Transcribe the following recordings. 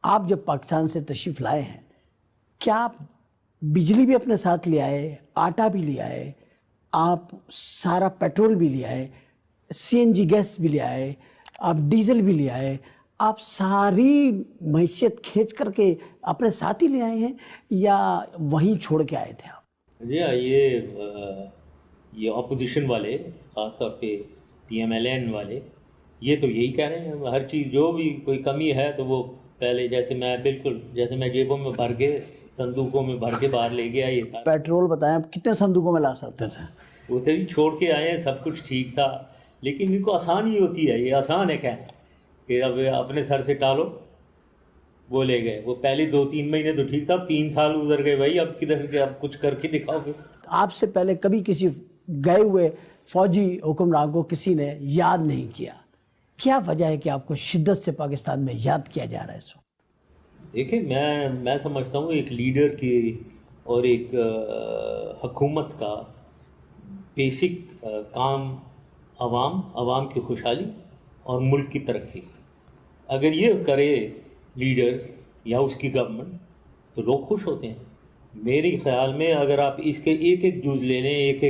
آپ جب پاکستان سے تشریف لائے ہیں، کیا آپ بجلی بھی اپنے ساتھ لے آئے، آٹا بھی لے آئے، آپ سارا پیٹرول بھی لے آئے، سی این جی گیس بھی لے آئے، آپ ڈیزل بھی لے آئے، آپ ساری معیشت کھینچ کر کے اپنے ساتھ ہی لے آئے ہیں یا وہیں چھوڑ کے آئے تھے آپ؟ جی یہ اپوزیشن والے، خاص طور پہ پی ایم ایل این والے، یہ تو یہی کہہ رہے ہیں ہر چیز جو بھی کوئی کمی ہے تو وہ پہلے جیسے میں جیبوں میں بھر کے صندوقوں میں بھر کے باہر لے گیا. یہ تھا پیٹرول بتائیں آپ کتنے صندوقوں میں لا سکتے تھے؟ وہ تو چھوڑ کے آئے ہیں، سب کچھ ٹھیک تھا، لیکن ان کو آسانی ہوتی ہے. یہ آسان ہے کہنا کہ اب اپنے سر سے ٹالو، وہ لے گئے. وہ پہلے 2-3 مہینے تو ٹھیک تھا، اب 3 سال گزر گئے. بھائی اب کدھر کے، اب کچھ کر کے دکھاؤ گے. آپ سے پہلے کبھی کسی گئے ہوئے فوجی حکمران کو کسی نے یاد نہیں کیا، کیا وجہ ہے کہ آپ کو شدت سے پاکستان میں یاد کیا جا رہا ہے اس وقت؟ دیکھیں میں سمجھتا ہوں ایک لیڈر کی اور ایک حکومت کا بیسک کام عوام کی خوشحالی اور ملک کی ترقی. اگر یہ کرے لیڈر یا اس کی گورنمنٹ تو لوگ خوش ہوتے ہیں. میرے خیال میں اگر آپ اس کے ایک ایک جز لے لیں، ایک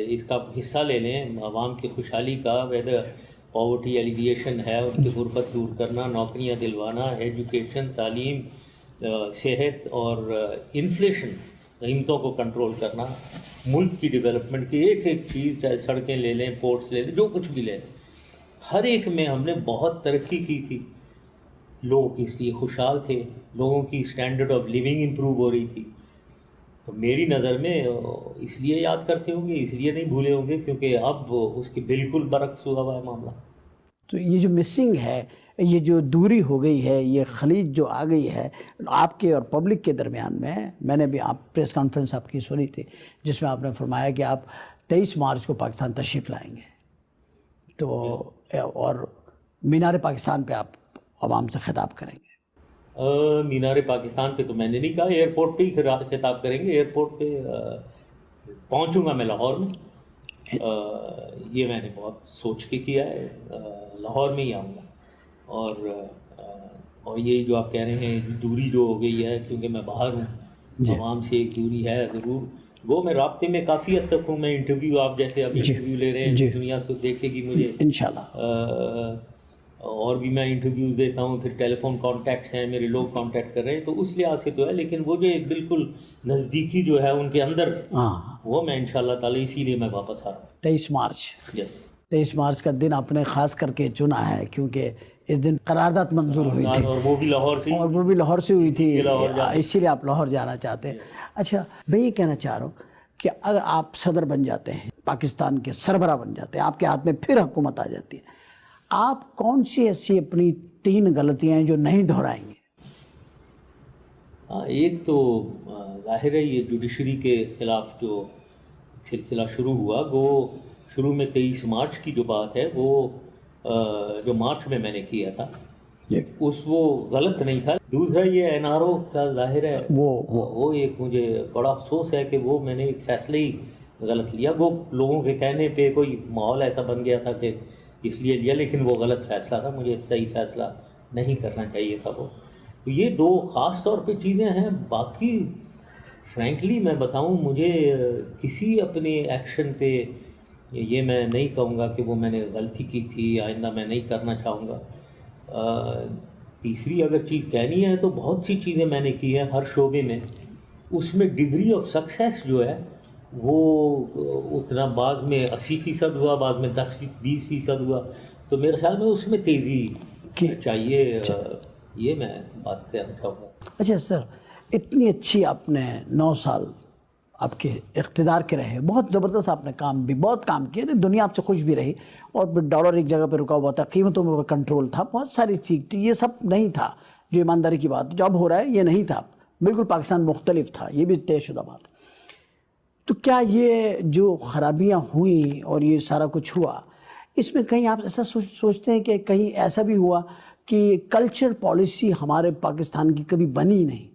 اس کا حصہ لے لیں عوام کی خوشحالی کا، ویدر پاورٹی ایلیویشن ہے، ان کی غربت دور کرنا، نوکریاں دلوانا، ایجوکیشن، تعلیم، صحت اور انفلیشن، قیمتوں کو کنٹرول کرنا، ملک کی ڈیولپمنٹ کی ایک ایک چیز، چاہے سڑکیں لے لیں، پورٹس لے لیں، جو کچھ بھی لے لیں، ہر ایک میں ہم نے بہت ترقی کی تھی. لوگ اس لیے خوشحال تھے، لوگوں کی اسٹینڈرڈ آف لیونگ امپروو ہو رہی تھی. تو میری نظر میں اس لیے یاد کرتے ہوں گے، اس لیے نہیں بھولے ہوں گے، کیونکہ اب اس کے بالکل برعکس ہوا ہوا ہے معاملہ. تو یہ جو مسنگ ہے، یہ جو دوری ہو گئی ہے، یہ خلیج جو آ گئی ہے آپ کے اور پبلک کے درمیان میں نے بھی آپ پریس کانفرنس آپ کی سنی تھی جس میں آپ نے فرمایا کہ آپ 23 مارچ کو پاکستان تشریف لائیں گے، تو اور مینار پاکستان پہ آپ عوام سے خطاب کریں گے. مینار پاکستان پہ تو میں نے نہیں کہا، ایئرپورٹ پہ ہی خطاب کریں گے. ایئرپورٹ پہ پہنچوں گا میں لاہور میں، یہ میں نے بہت سوچ کے کیا ہے. لاہور میں ہی آؤں گا. اور یہ جو آپ کہہ رہے ہیں دوری جو ہو گئی ہے، کیونکہ میں باہر ہوں، عوام سے ایک دوری ہے ضرور. وہ میں رابطے میں کافی حد تک ہوں. میں انٹرویو، آپ جیسے اب انٹرویو لے رہے ہیں، دنیا سے دیکھے گی مجھے انشاءاللہ. اور بھی میں انٹرویوز دیتا ہوں، پھر ٹیلی فون کانٹیکٹس ہیں میرے، لوگ کانٹیکٹ کر رہے ہیں، تو اس لحاظ سے تو ہے. لیکن وہ جو ایک بالکل نزدیکی جو ہے ان کے اندر، وہ میں انشاءاللہ تعالی اسی لیے میں واپس آ رہا ہوں. 23 مارچ 23 مارچ کا دن آپ نے خاص کر کے چنا ہے کیونکہ اس دن قرارداد منظور ہوئی تھی، اور وہ بھی لاہور سے ہوئی تھی، اسی لیے آپ لاہور جانا چاہتے ہیں. اچھا، میں یہ کہنا چاہ رہا ہوں کہ اگر آپ صدر بن جاتے ہیں، پاکستان کے سربراہ بن جاتے ہیں، آپ کے ہاتھ میں پھر حکومت آ جاتی ہے، آپ کون سی ایسی اپنی 3 غلطیاں ہیں جو نہیں دہرائیں گے؟ ایک تو ظاہر ہے یہ جوڈیشری کے خلاف جو سلسلہ شروع ہوا، وہ شروع میں 23 مارچ کی جو بات ہے، وہ جو مارچ میں نے کیا تھا، وہ غلط نہیں تھا. دوسرا یہ این آر او کا ظاہر ہے وہ ایک مجھے بڑا افسوس ہے کہ وہ میں نے ایک فیصلہ ہی غلط لیا. وہ لوگوں کے کہنے پہ کوئی ماحول ایسا بن گیا تھا کہ اس لیے لیا، لیکن وہ غلط فیصلہ تھا. مجھے صحیح فیصلہ نہیں کرنا چاہیے تھا وہ. تو یہ 2 خاص طور پہ چیزیں ہیں. باقی فرینکلی میں بتاؤں، مجھے کسی اپنے ایکشن پہ یہ میں نہیں کہوں گا کہ وہ میں نے غلطی کی تھی، آئندہ میں نہیں کرنا چاہوں گا. تیسری اگر چیز کہنی ہے تو بہت سی چیزیں میں نے کی ہیں ہر شعبے میں. اس میں ڈگری آف سکسیس جو ہے وہ اتنا، بعض میں 80% ہوا، بعض میں 10-20% ہوا. تو میرے خیال میں اس میں تیزی چاہیے. یہ میں بات کرنا چاہوں گا. اچھا سر، اتنی اچھی آپ نے 9 سال آپ کے اقتدار کے رہے، بہت زبردست آپ نے بہت کام کیا، دنیا آپ سے خوش بھی رہی، اور ڈالر ایک جگہ پہ رکا ہوا تھا، قیمتوں میں کنٹرول تھا، بہت ساری چیز تھی. یہ سب نہیں تھا جو ایمانداری کی بات جو اب ہو رہا ہے، یہ نہیں تھا. بالکل پاکستان مختلف تھا، یہ بھی طے شدہ بات. تو کیا یہ جو خرابیاں ہوئیں اور یہ سارا کچھ ہوا، اس میں کہیں آپ ایسا سوچتے ہیں کہ کہیں ایسا بھی ہوا کہ کلچر پالیسی ہمارے پاکستان کی کبھی بنی نہیں؟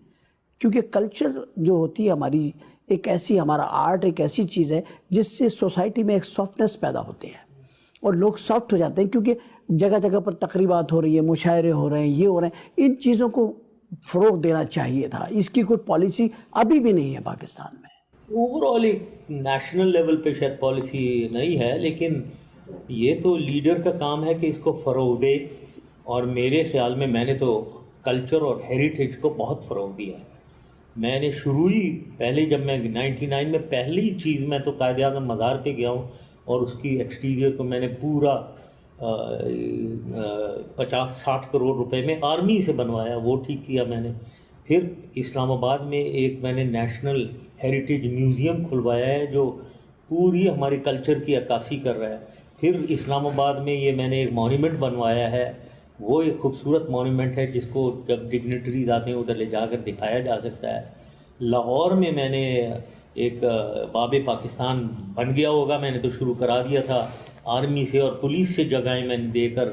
کیونکہ کلچر جو ہوتی ہے ہماری، ایک ایسی، ہمارا آرٹ ایک ایسی چیز ہے جس سے سوسائٹی میں ایک سافٹنس پیدا ہوتی ہے اور لوگ سافٹ ہو جاتے ہیں، کیونکہ جگہ جگہ پر تقریبات ہو رہی ہے، مشاعرے ہو رہے ہیں، یہ ہو رہے ہیں. ان چیزوں کو فروغ دینا چاہیے تھا. اس کی کوئی پالیسی ابھی بھی نہیں ہے پاکستان میں. اوور آل ایک نیشنل لیول پہ شاید پالیسی نہیں ہے، لیکن یہ تو لیڈر کا کام ہے کہ اس کو فروغ دے. اور میرے خیال میں نے تو کلچر اور ہیریٹیج کو بہت فروغ دیا ہے. میں نے شروع ہی پہلے جب میں 99 میں پہلی چیز میں تو قائد اعظم مزار پہ گیا ہوں اور اس کی ایکسٹیریئر کو میں نے پورا 50-60 کروڑ روپے میں آرمی سے بنوایا، وہ ٹھیک کیا میں نے. پھر اسلام آباد میں ایک میں نے نیشنل ہیریٹیج میوزیم کھلوایا ہے جو پوری ہماری کلچر کی عکاسی کر رہا ہے. پھر اسلام آباد میں یہ میں نے ایک مونیومنٹ بنوایا ہے، وہ ایک خوبصورت مونیومنٹ ہے جس کو جب ڈگنیٹریز آتے ہیں ادھر لے جا کر دکھایا جا سکتا ہے. لاہور میں نے ایک باب پاکستان بن گیا ہوگا، میں نے تو شروع کرا دیا تھا، آرمی سے اور پولیس سے جگہیں میں نے دے کر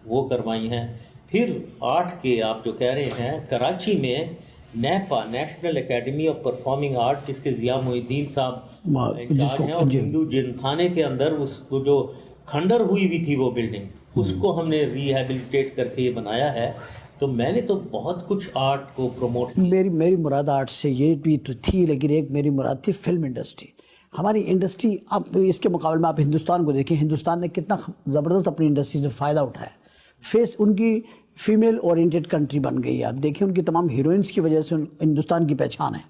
وہ کروائی ہیں. پھر آرٹ کے آپ جو کہہ رہے ہیں، کراچی میں NIPA national academy of performing art جس کے ضیاء محی الدین صاحب انچارج ہیں، اور ہندو جن خانے کے اندر اس کو جو کھنڈر ہوئی ہوئی تھی وہ بلڈنگ، اس کو ہم نے ریہیبلیٹیٹ کر کے یہ بنایا ہے. تو میں نے تو بہت کچھ آرٹ کو پروموٹ کیا. میری مراد آرٹ سے یہ بھی تو تھی، لیکن ایک میری مراد تھی فلم انڈسٹری. ہماری انڈسٹری اب اس کے مقابلے میں آپ ہندوستان کو دیکھیں، ہندوستان نے کتنا زبردست اپنی انڈسٹری سے فائدہ اٹھایا. ان کی فیمیل اورینٹیڈ کنٹری بن گئی ہے. آپ دیکھیں ان کی تمام ہیروئنس کی وجہ سے ہندوستان کی پہچان ہے.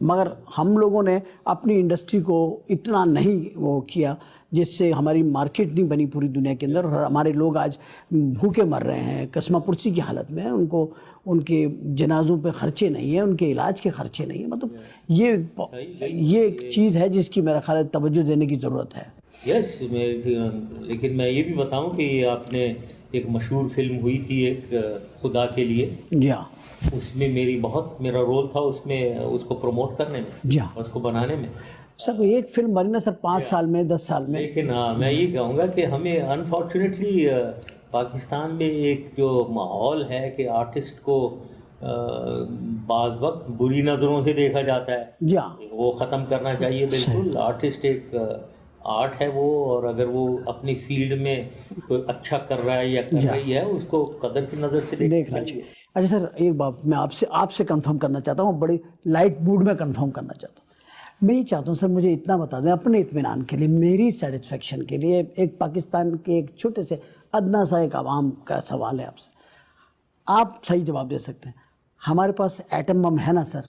مگر ہم لوگوں نے اپنی انڈسٹری کو اتنا نہیں وہ کیا جس سے ہماری مارکیٹ نہیں بنی پوری دنیا کے اندر، اور ہمارے لوگ آج بھوکے مر رہے ہیں، کسمہ پرسی کی حالت میں ہیں. ان کے جنازوں پہ خرچے نہیں ہیں، ان کے علاج کے خرچے نہیں ہیں. مطلب یہ ایک چیز ہے جس کی میرا خیال ہے توجہ دینے کی ضرورت ہے. یس، لیکن میں یہ بھی بتاؤں کہ آپ نے ایک مشہور فلم ہوئی تھی ایک خدا کے لیے، جی ہاں، اس میں میرا رول تھا اس میں، اس کو پروموٹ کرنے میں، جی ہاں اس کو بنانے میں. سر ایک فلم بنی نا سر 5 سال میں 10 سال میں. لیکن میں یہ کہوں گا کہ ہمیں انفارچونیٹلی پاکستان میں ایک جو ماحول ہے کہ آرٹسٹ کو بعض وقت بری نظروں سے دیکھا جاتا ہے، جی ہاں، وہ ختم کرنا چاہیے. بالکل آرٹسٹ ایک آرٹ ہے وہ، اور اگر وہ اپنی فیلڈ میں کوئی اچھا کر رہا ہے یا کر رہی ہے اس کو قدر کی نظر سے دیکھنا چاہیے. اچھا سر، ایک بات میں آپ سے کنفرم کرنا چاہتا ہوں، بڑی لائٹ موڈ میں کنفرم کرنا چاہتا ہوں. میں یہ چاہتا ہوں سر مجھے اتنا بتا دیں اپنے اطمینان کے لیے، میری سیٹسفیکشن کے لیے، ایک پاکستان کے ایک چھوٹے سے ادنا سا ایک عوام کا سوال ہے آپ سے، آپ صحیح جواب دے سکتے ہیں. ہمارے پاس ایٹم بم ہے نا سر؟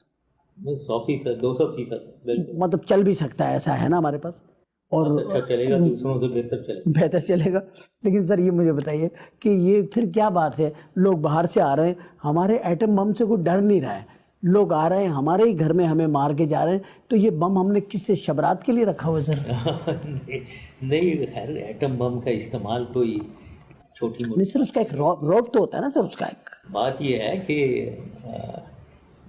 100%، 200%. مطلب چل بھی سکتا ہے، ایسا ہے نا ہمارے پاس؟ اور اچھا چلے گا، دوسروں سے بہتر چلے گا. لیکن سر یہ مجھے بتائیے کہ یہ پھر کیا بات ہے، لوگ باہر سے آ رہے ہیں، ہمارے ایٹم بم سے کوئی ڈر نہیں رہا ہے، لوگ آ رہے ہیں ہمارے ہی گھر میں ہمیں مار کے جا رہے ہیں. تو یہ بم ہم نے کس سے شبرات کے لیے رکھا ہوا ہے سر؟ نہیں، خیر ایٹم بم کا استعمال کوئی چھوٹی موٹی نہیں سر، اس کا ایک روک تو ہوتا ہے نا سر. اس کا ایک بات یہ ہے کہ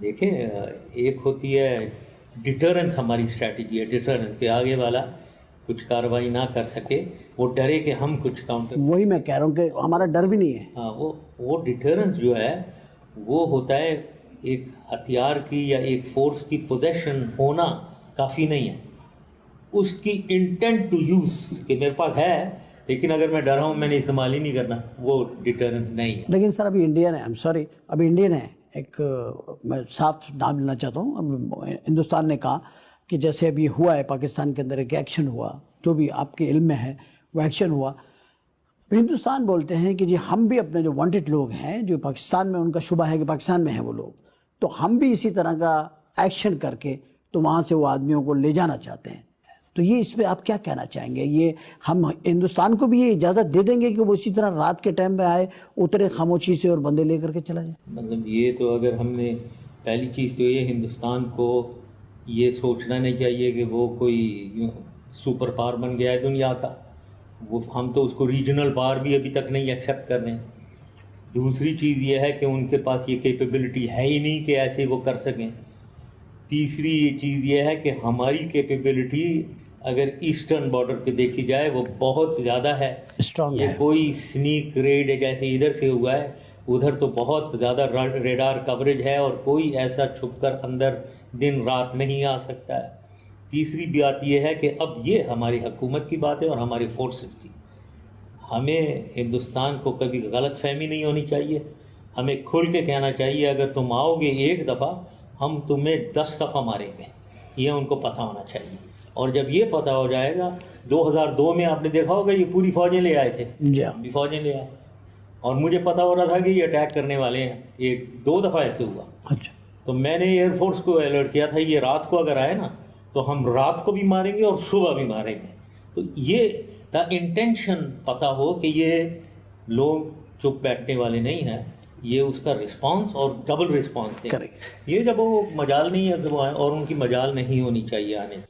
دیکھیں، ایک ہوتی ہے ڈیٹرنس، ہماری اسٹریٹجی ہے ڈیٹرنس، کہ آگے والا کچھ کارروائی نہ کر سکے، وہ ڈرے کہ ہم کچھ کاؤنٹر. وہی میں کہہ رہا ہوں کہ ہمارا ڈر بھی نہیں ہے. ہاں، وہ ڈیٹرنس جو ہے وہ ہوتا ہے ایک ہتھیار کی یا ایک فورس کی پوزیشن ہونا کافی نہیں ہے، اس کی انٹینٹ ٹو یوز کہ میرے پاس ہے لیکن اگر میں ڈرا ہوں میں نے استعمال ہی نہیں کرنا، وہ ڈیٹرنس نہیں ہے. لیکن سر ابھی انڈین ہے، ابھی انڈین ہے، ایک میں صاف نام لینا چاہتا ہوں. ہندوستان نے کہا کہ جیسے ابھی ہوا ہے پاکستان کے اندر ایک ایکشن ہوا، جو بھی آپ کے علم میں ہے وہ ایکشن ہوا، ہندوستان بولتے ہیں کہ جی ہم بھی اپنے جو وانٹڈ لوگ ہیں جو پاکستان میں ان کا شبہ ہے کہ پاکستان میں ہیں وہ لوگ، تو ہم بھی اسی طرح کا ایکشن کر کے تو وہاں سے وہ آدمیوں کو لے جانا چاہتے ہیں. تو یہ اس پہ آپ کیا کہنا چاہیں گے؟ یہ ہم ہندوستان کو بھی یہ اجازت دے دیں گے کہ وہ اسی طرح رات کے ٹائم پہ آئے، اترے خاموشی سے اور بندے لے کر کے چلا جائے؟ مطلب یہ تو اگر ہم نے پہلی چیز تو یہ ہندوستان کو یہ سوچنا نہیں چاہیے کہ وہ کوئی سپر پاور بن گیا ہے دنیا کا. وہ ہم تو اس کو ریجنل پاور بھی ابھی تک نہیں ایکسیپٹ کر رہے ہیں. دوسری چیز یہ ہے کہ ان کے پاس یہ کیپیبلٹی ہے ہی نہیں کہ ایسے وہ کر سکیں. تیسری چیز یہ ہے کہ ہماری کیپیبلٹی اگر ایسٹرن بارڈر پہ دیکھی جائے وہ بہت زیادہ ہے، اسٹرانگ یہ ہے. کوئی سنیک ریڈ جیسے ادھر سے ہوا ہے، ادھر تو بہت زیادہ ریڈار کوریج ہے اور کوئی ایسا چھپ کر اندر دن رات نہیں آ سکتا ہے. تیسری بات یہ ہے کہ اب یہ ہماری حکومت کی بات ہے اور ہماری فورسز کی. ہمیں ہندوستان کو کبھی غلط فہمی نہیں ہونی چاہیے. ہمیں کھل کے کہنا چاہیے اگر تم آؤ گے ایک دفعہ ہم تمہیں 10 دفعہ ماریں گے، یہ ان کو پتہ ہونا چاہیے. اور جب یہ پتہ ہو جائے گا، 2002 میں آپ نے دیکھا ہوگا یہ پوری فوجیں لے آئے تھے، جی ہاں. پوری فوجیں لے آئے، اور مجھے پتہ ہو رہا تھا کہ یہ اٹیک کرنے والے ہیں. 1-2 دفعہ ایسے ہوا. اچھا. تو میں نے ایئر فورس کو الرٹ کیا تھا یہ رات کو اگر آئے نا تو ہم رات کو بھی ماریں گے اور صبح بھی ماریں گے. تو یہ دا انٹینشن پتہ ہو کہ یہ لوگ چپ بیٹھنے والے نہیں ہیں، یہ اس کا رسپانس اور ڈبل رسپانس ہے. یہ جب وہ مجال نہیں ہے اور ان کی مجال نہیں ہونی چاہیے آنے کی.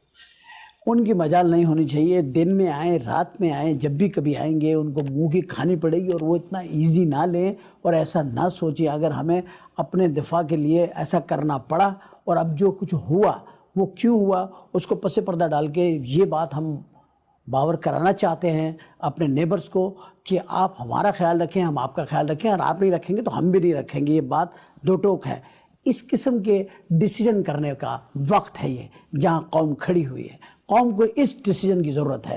ان کی مجال نہیں ہونی چاہیے، دن میں آئیں رات میں آئیں، جب بھی کبھی آئیں گے ان کو منہ کی کھانی پڑے گی، اور وہ اتنا ایزی نہ لیں اور ایسا نہ سوچیں اگر ہمیں اپنے دفاع کے لیے ایسا کرنا پڑا اور اب جو کچھ ہوا وہ کیوں ہوا اس کو پس پردہ ڈال کے یہ بات ہم باور کرانا چاہتے ہیں اپنے نیبرز کو کہ آپ ہمارا خیال رکھیں، ہم آپ کا خیال رکھیں، اور آپ نہیں رکھیں گے تو ہم بھی نہیں رکھیں گے. یہ بات دو ٹوک ہے. اس قسم کے ڈیسیجن کرنے کا وقت ہے یہ جہاں قوم کھڑی ہوئی ہے. قوم کو اس ڈیسیجن کی ضرورت ہے.